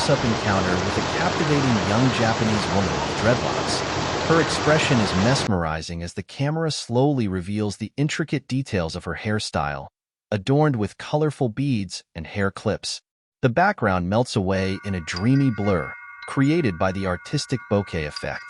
close-up encounter with a captivating young Japanese woman with dreadlocks. Her expression is mesmerizing as the camera slowly reveals the intricate details of her hairstyle, adorned with colorful beads and hair clips. The background melts away in a dreamy blur, created by the artistic bokeh effect.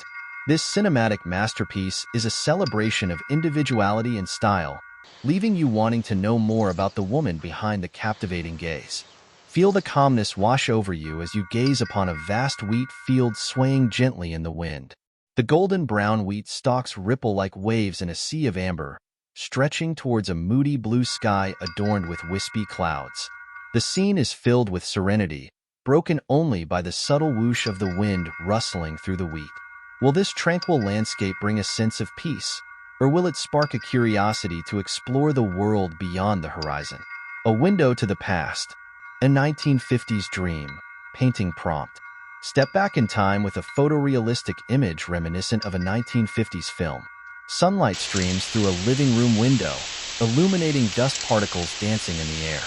This cinematic masterpiece is a celebration of individuality and style, leaving you wanting to know more about the woman behind the captivating gaze. Feel the calmness wash over you as you gaze upon a vast wheat field swaying gently in the wind. The golden brown wheat stalks ripple like waves in a sea of amber, stretching towards a moody blue sky adorned with wispy clouds. The scene is filled with serenity, broken only by the subtle whoosh of the wind rustling through the wheat. Will this tranquil landscape bring a sense of peace, or will it spark a curiosity to explore the world beyond the horizon? A window to the past, a 1950s dream, painting prompt. Step back in time with a photorealistic image reminiscent of a 1950s film. Sunlight streams through a living room window, illuminating dust particles dancing in the air.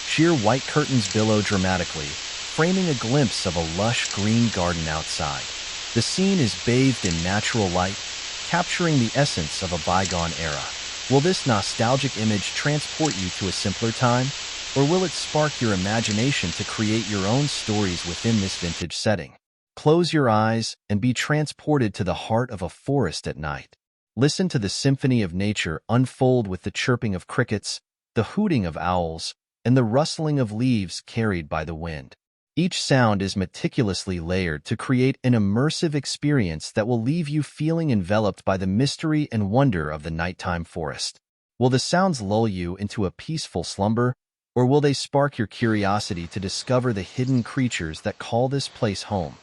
Sheer white curtains billow dramatically, framing a glimpse of a lush green garden outside. The scene is bathed in natural light, capturing the essence of a bygone era. Will this nostalgic image transport you to a simpler time, or will it spark your imagination to create your own stories within this vintage setting? Close your eyes and be transported to the heart of a forest at night. Listen to the symphony of nature unfold with the chirping of crickets, the hooting of owls, and the rustling of leaves carried by the wind. Each sound is meticulously layered to create an immersive experience that will leave you feeling enveloped by the mystery and wonder of the nighttime forest. Will the sounds lull you into a peaceful slumber, or will they spark your curiosity to discover the hidden creatures that call this place home?